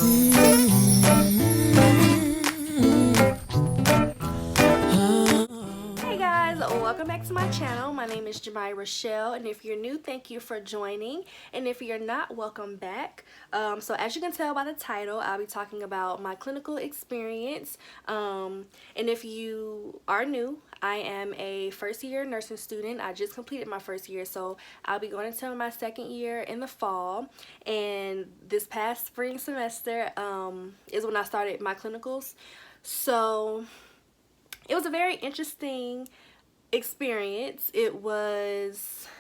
Hey guys, welcome back to my channel. My name is Jamaya Rocheal, and if you're new, thank you for joining, and if you're not, welcome back. So as you can tell by the title, I'll be talking about my clinical experience, and if you are new, I am a first year nursing student. I just completed my first year, so I'll be going into my second year in the fall, and this past spring semester is when I started my clinicals. So it was a very interesting experience. It wasn't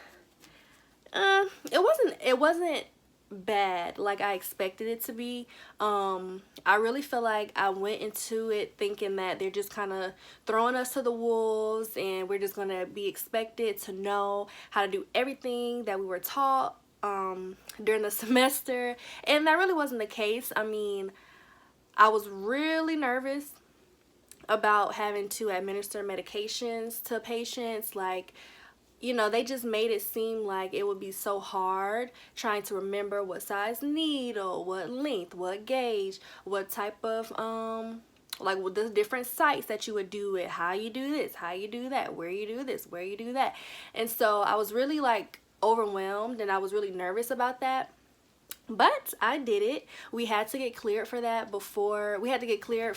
bad like I expected it to be. I really feel like I went into it thinking that they're just kind of throwing us to the wolves and we're just gonna be expected to know how to do everything that we were taught during the semester, and that really wasn't the case. I mean, I was really nervous about having to administer medications to patients. Like, you know, they just made it seem like it would be so hard trying to remember what size needle, what length, what gauge, what type of like with the different sites that you would do it, how you do this, how you do that, where you do this, where you do that. And so I was really like overwhelmed, and I was really nervous about that. But I did it. We had to get cleared for that before. We had to get cleared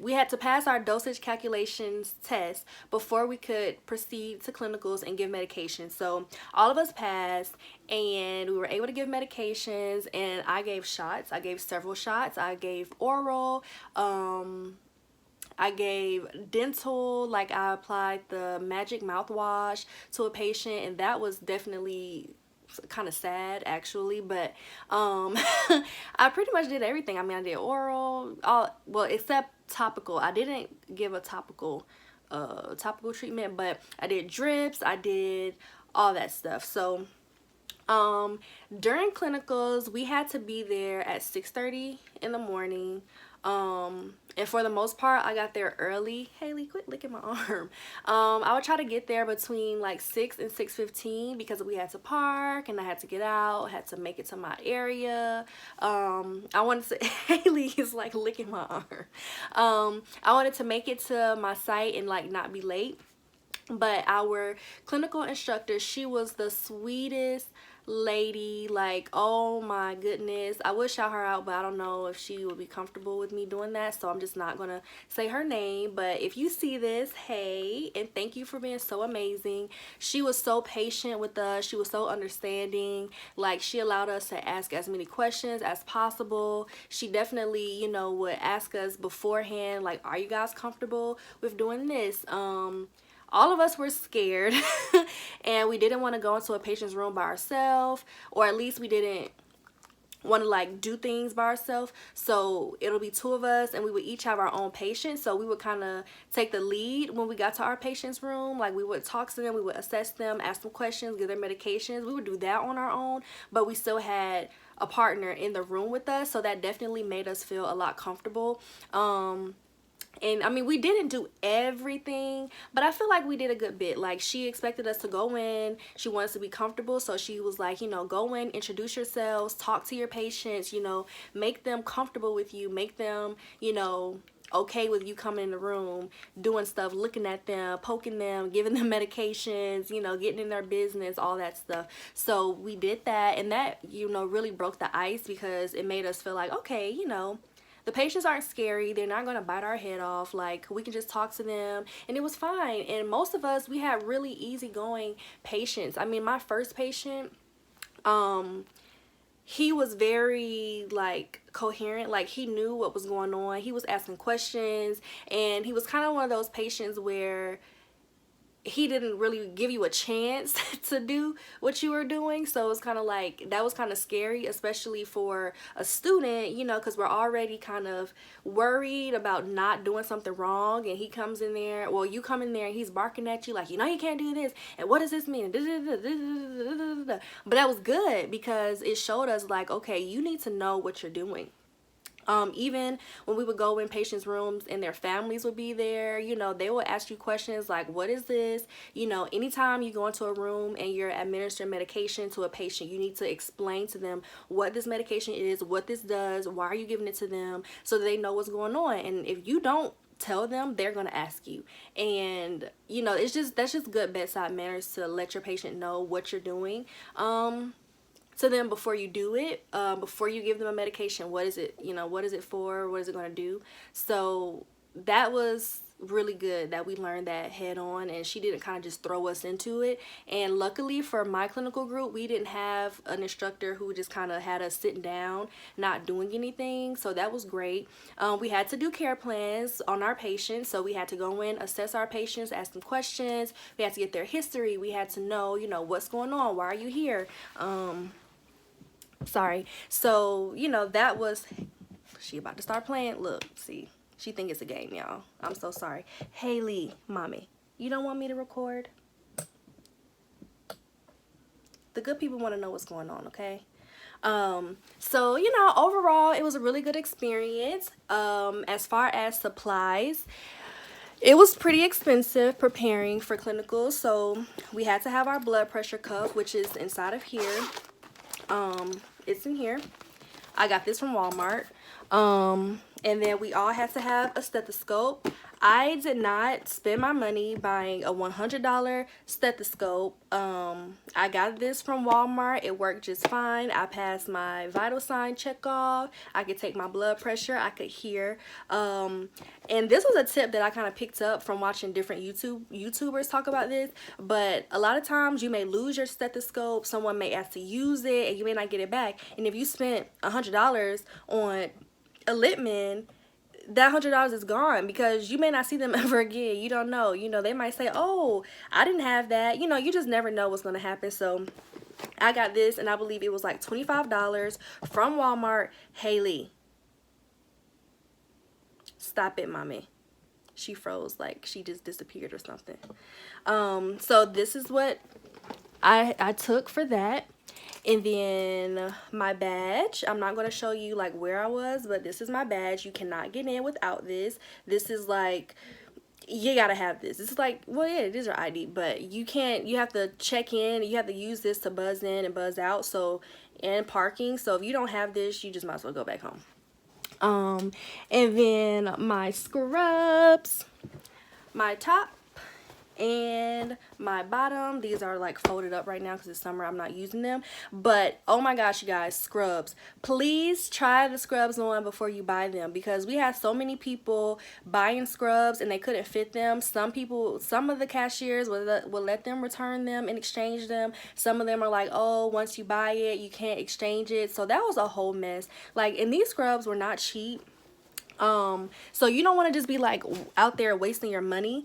we had to pass our dosage calculations test before we could proceed to clinicals and give medications. So all of us passed, and we were able to give medications, and I gave shots. I gave several shots. I gave oral, I gave dental, like I applied the magic mouthwash to a patient, and that was definitely kind of sad actually, but I pretty much did everything. I mean, I did oral, all, well, except topical. I didn't give a topical treatment, but I did drips, I did all that stuff. So during clinicals, we had to be there at 6:30 in the morning. And for the most part, I got there early. Haley, quit licking my arm. I would try to get there between like 6 and 6:15 because we had to park and I had to get out, had to make it to my area. I wanted to, Haley is like licking my arm. I wanted to make it to my site and like not be late. But our clinical instructor, she was the sweetest lady. Like, oh my goodness, I would shout her out, but I don't know if she would be comfortable with me doing that, so I'm just not gonna say her name. But if you see this, hey, and thank you for being so amazing. She was so patient with us. She was so understanding. Like, she allowed us to ask as many questions as possible. She definitely, you know, would ask us beforehand, like, are you guys comfortable with doing this? All of us were scared and we didn't want to go into a patient's room by ourselves, or at least we didn't want to like do things by ourselves. So it'll be two of us and we would each have our own patient. So we would kind of take the lead when we got to our patient's room. Like, we would talk to them, we would assess them, ask them questions, give them medications. We would do that on our own, but we still had a partner in the room with us, so that definitely made us feel a lot comfortable. And I mean, we didn't do everything, but I feel like we did a good bit. Like, she expected us to go in, she wanted us to be comfortable, so she was like, you know, go in, introduce yourselves, talk to your patients, you know, make them comfortable with you, make them, you know, okay with you coming in the room, doing stuff, looking at them, poking them, giving them medications, you know, getting in their business, all that stuff. So we did that, and that, you know, really broke the ice because it made us feel like, okay, you know, the patients aren't scary. They're not going to bite our head off. Like, we can just talk to them, and it was fine. And most of us, we had really easygoing patients. I mean, my first patient, he was very like coherent. Like, he knew what was going on. He was asking questions, and he was kind of one of those patients where he didn't really give you a chance to do what you were doing. So it's kind of like, that was kind of scary, especially for a student, you know, because we're already kind of worried about not doing something wrong, and he comes in there, well, you come in there and he's barking at you like, you know, you can't do this, and what does this mean? But that was good because it showed us like, okay, you need to know what you're doing. Even when we would go in patients' rooms and their families would be there, you know, they would ask you questions like, what is this? You know, anytime you go into a room and you're administering medication to a patient, you need to explain to them what this medication is, what this does, why are you giving it to them, so that they know what's going on. And if you don't tell them, they're going to ask you. And you know, that's just good bedside manners to let your patient know what you're doing. So then before you do it, before you give them a medication, what is it, you know, what is it for, what is it going to do? So that was really good that we learned that head on, and she didn't kind of just throw us into it. And luckily for my clinical group, we didn't have an instructor who just kind of had us sitting down not doing anything, so that was great. We had to do care plans on our patients, so we had to go in, assess our patients, ask them questions, we had to get their history, we had to know, you know, what's going on, why are you here. Sorry. So, you know, that was, she about to start playing. Look, see, she think it's a game, y'all. I'm so sorry. Haley, mommy, you don't want me to record? The good people want to know what's going on, okay? So, you know, overall, it was a really good experience. As far as supplies, it was pretty expensive preparing for clinicals. So we had to have our blood pressure cuff, which is inside of here. It's in here. I got this from Walmart. And then we all had to have a stethoscope. I did not spend my money buying a $100 stethoscope. I got this from Walmart. It worked just fine. I passed my vital sign check off. I could take my blood pressure. I could hear. And this was a tip that I kind of picked up from watching different YouTubers talk about this. But a lot of times you may lose your stethoscope. Someone may ask to use it and you may not get it back. And if you spent $100 on a Littman, that $100 is gone because you may not see them ever again. You don't know. You know, they might say, oh, I didn't have that. You know, you just never know what's going to happen. So I got this, and I believe it was like $25 from Walmart. Haley, stop it, mommy. She froze like she just disappeared or something. So this is what I took for that. And then my badge, I'm not going to show you like where I was, but this is my badge. You cannot get in without this. This is like, you got to have this. This is like, well, yeah, it is your ID, but you can't, you have to check in. You have to use this to buzz in and buzz out. So, and parking. So if you don't have this, you just might as well go back home. And then my scrubs, my top, and my bottom. These are like folded up right now because it's summer. I'm not using them, but oh my gosh, you guys, scrubs, please try the scrubs on before you buy them, because we had so many people buying scrubs and they couldn't fit them. Some of the cashiers will let them return them and exchange them. Some of them are like, oh, once you buy it you can't exchange it. So that was a whole mess. Like, and these scrubs were not cheap. So you don't want to just be like out there wasting your money.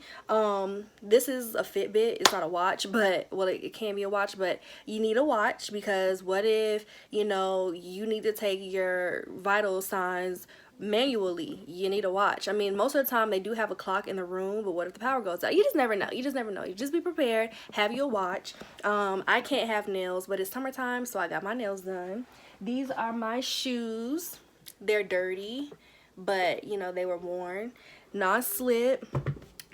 This is a Fitbit. It's not a watch, but well, it can be a watch, but you need a watch because what if, you know, you need to take your vital signs manually? You need a watch. I mean, most of the time they do have a clock in the room, but what if the power goes out? You just never know. You just never know. You just be prepared. Have your watch. I can't have nails, but it's summertime, so I got my nails done. These are my shoes. They're dirty, but you know, they were worn, non-slip.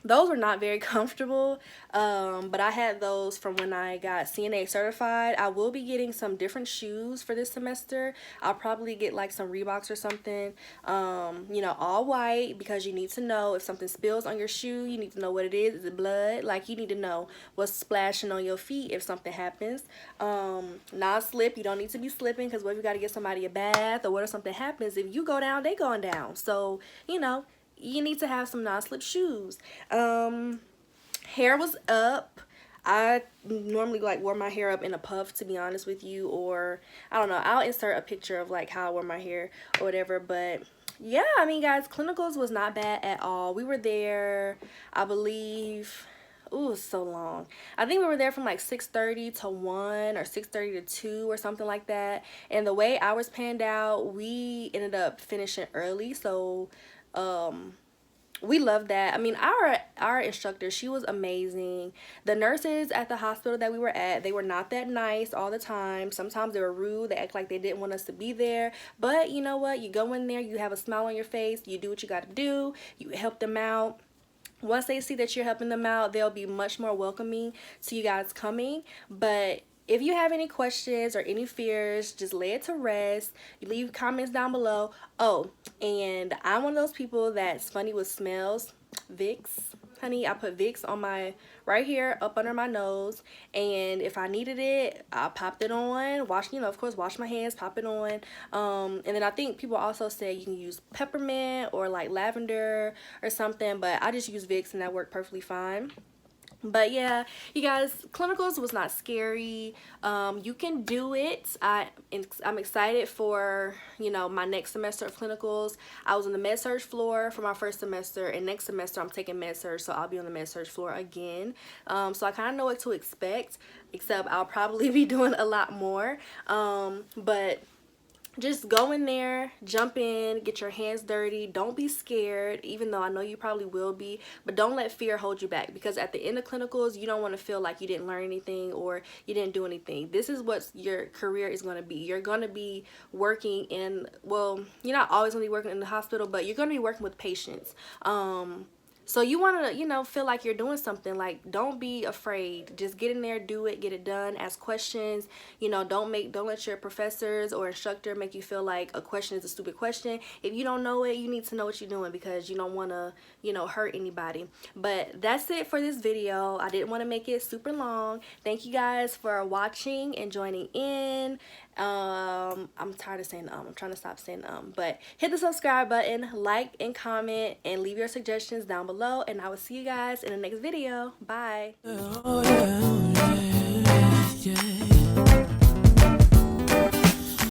Those were not very comfortable, but I had those from when I got CNA certified. I will be getting some different shoes for this semester. I'll probably get like some Reeboks or something, you know, all white, because you need to know if something spills on your shoe. You need to know what it is. Is it blood? Like, you need to know what's splashing on your feet if something happens. Non-slip. You don't need to be slipping, because what if you got to get somebody a bath, or what if something happens? If you go down, they going down. So, you know, you need to have some non-slip shoes. Hair was up. I normally like wore my hair up in a puff, to be honest with you, or I don't know, I'll insert a picture of like how I wore my hair or whatever. But yeah, I mean, guys, clinicals was not bad at all. We were there, I believe, ooh, it was so long. I think we were there from like 6:30 to 1 or 6:30 to 2 or something like that. And the way hours panned out, we ended up finishing early. So we love that. I mean, our instructor, she was amazing. The nurses at the hospital that we were at, they were not that nice all the time. Sometimes they were rude. They act like they didn't want us to be there. But you know what? You go in there, you have a smile on your face, you do what you got to do, you help them out. Once they see that you're helping them out, they'll be much more welcoming to you guys coming. But if you have any questions or any fears, just lay it to rest. You leave comments down below. Oh, and I'm one of those people that's funny with smells. Vicks, honey, I put Vicks on my right here up under my nose, and if I needed it, I popped it on. Wash, of course, wash my hands, pop it on. And then I think people also say you can use peppermint or like lavender or something, but I just use Vicks and that worked perfectly fine. But yeah, you guys, clinicals was not scary. You can do it. I'm excited for, my next semester of clinicals. I was on the med surg floor for my first semester, and next semester I'm taking med surg, so I'll be on the med surg floor again. So I kind of know what to expect, except I'll probably be doing a lot more. But just go in there, jump in, get your hands dirty. Don't be scared, even though I know you probably will be, but don't let fear hold you back, because at the end of clinicals, you don't want to feel like you didn't learn anything or you didn't do anything. This is what your career is going to be. You're going to be working in, well, you're not always going to be working in the hospital, but you're going to be working with patients. So you want to, feel like you're doing something. Like, don't be afraid. Just get in there, do it, get it done, ask questions. Don't let your professors or instructor make you feel like a question is a stupid question. If you don't know it, you need to know what you're doing, because you don't want to, hurt anybody. But that's it for this video. I didn't want to make it super long. Thank you guys for watching and joining in. I'm tired of saying I'm trying to stop saying but hit the subscribe button, like and comment, and leave your suggestions down below, and I will see you guys in the next video. Bye.